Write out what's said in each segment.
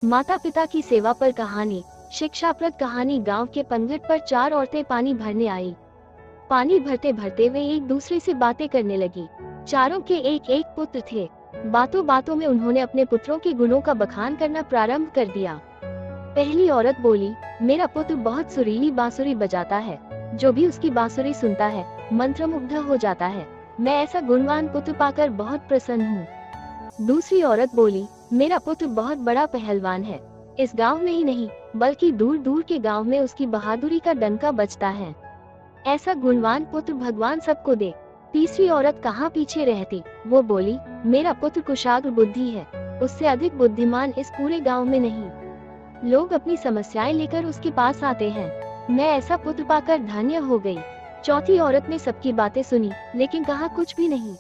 माता पिता की सेवा पर कहानी। शिक्षाप्रद कहानी। गांव के पनघट पर चार औरतें पानी भरने आई। पानी भरते भरते वे एक दूसरे से बातें करने लगी। चारों के एक एक पुत्र थे। बातों बातों में उन्होंने अपने पुत्रों के गुणों का बखान करना प्रारंभ कर दिया। पहली औरत बोली, मेरा पुत्र बहुत सुरीली बांसुरी बजाता है। जो भी उसकी बांसुरी सुनता है मंत्रमुग्ध हो जाता है। मैं ऐसा गुणवान पुत्र पाकर बहुत प्रसन्न हूँ। दूसरी औरत बोली, मेरा पुत्र बहुत बड़ा पहलवान है। इस गांव में ही नहीं बल्कि दूर दूर के गांव में उसकी बहादुरी का डंका बजता है। ऐसा गुणवान पुत्र भगवान सबको दे। तीसरी औरत कहाँ पीछे रहती, वो बोली, मेरा पुत्र कुशाग्र बुद्धि है। उससे अधिक बुद्धिमान इस पूरे गांव में नहीं। लोग अपनी समस्याएं लेकर उसके पास आते हैं। मैं ऐसा पुत्र पाकर धन्य हो गई। चौथी औरत ने सबकी बातें सुनी लेकिन कहा कुछ भी नहीं।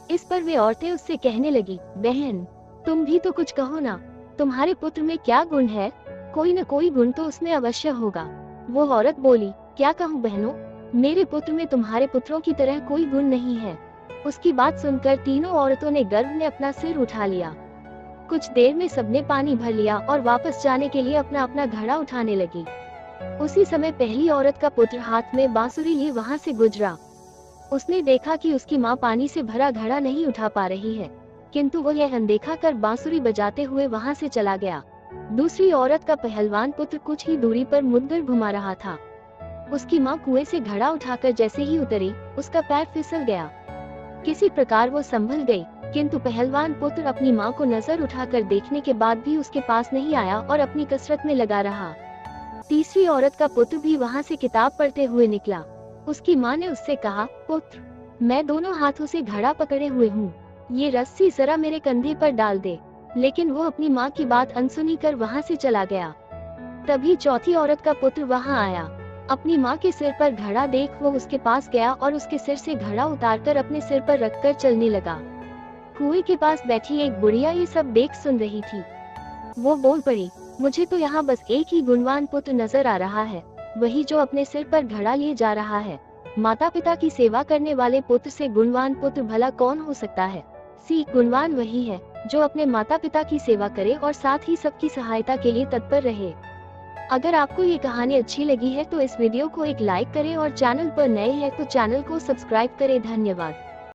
इस पर वे औरतें उससे कहने लगी, बहन तुम भी तो कुछ कहो ना। तुम्हारे पुत्र में क्या गुण है? कोई न कोई गुण तो उसमें अवश्य होगा। वो औरत बोली, क्या कहूँ बहनों, मेरे पुत्र में तुम्हारे पुत्रों की तरह कोई गुण नहीं है। उसकी बात सुनकर तीनों औरतों ने गर्व में अपना सिर उठा लिया। कुछ देर में सबने पानी भर लिया और वापस जाने के लिए अपना अपना घड़ा उठाने लगी। उसी समय पहली औरत का पुत्र हाथ में बांसुरी लिए वहाँ से गुजरा। उसने देखा कि उसकी माँ पानी से भरा घड़ा नहीं उठा पा रही है, किंतु वो यह अनदेखा कर बांसुरी बजाते हुए वहाँ से चला गया। दूसरी औरत का पहलवान पुत्र कुछ ही दूरी पर मुद्गर घुमा रहा था। उसकी माँ कुएं से घड़ा उठाकर जैसे ही उतरी, उसका पैर फिसल गया। किसी प्रकार वो संभल गई, किंतु पहलवान पुत्र अपनी माँ को नजर उठाकर देखने के बाद भी उसके पास नहीं आया और अपनी कसरत में लगा रहा। तीसरी औरत का पुत्र भी वहाँ से किताब पढ़ते हुए निकला। उसकी माँ ने उससे कहा, पुत्र मैं दोनों हाथों से घड़ा पकड़े हुए हूँ, ये रस्सी जरा मेरे कंधे पर डाल दे। लेकिन वो अपनी माँ की बात अनसुनी कर वहाँ से चला गया। तभी चौथी औरत का पुत्र वहाँ आया। अपनी माँ के सिर पर घड़ा देख वो उसके पास गया और उसके सिर से घड़ा उतारकर अपने सिर पर रखकर चलने लगा। कुएं के पास बैठी एक बुढ़िया ये सब देख सुन रही थी। वो बोल पड़ी, मुझे तो यहाँ बस एक ही गुणवान पुत्र नजर आ रहा है, वही जो अपने सिर पर घड़ा लिए जा रहा है। माता पिता की सेवा करने वाले पुत्र से गुणवान पुत्र भला कौन हो सकता है? गुणवान वही है जो अपने माता पिता की सेवा करे और साथ ही सबकी सहायता के लिए तत्पर रहे। अगर आपको ये कहानी अच्छी लगी है तो इस वीडियो को एक लाइक करें और चैनल पर नए हैं तो चैनल को सब्सक्राइब करें। धन्यवाद।